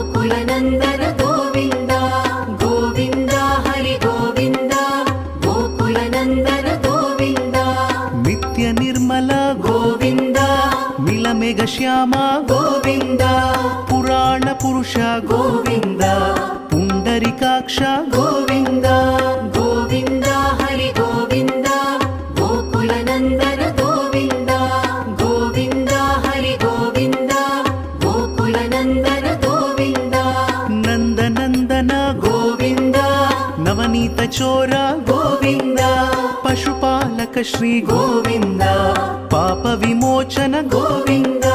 गोकुलनन्दन गोविन्द गोविन्द हरि गोविन्द गोकुलनन्दन गोविन्द नित्य निर्मल गोविन्द मिलमेघ श्याम गोविन्द पुराण पुरुष गोविन्द पुण्डरीकाक्ष गोविन्द गोविन्द हरि गोविन्द गोकुलनन्दन गोविन्द गोविन्द हरि गोविन्द गोकुलनन्दन गोविन्द नन्दनन्दन गोविन्द नवनीत चोर गोविन्द पशुपालक श्री गोविन्द पाप विमोचन गोविन्द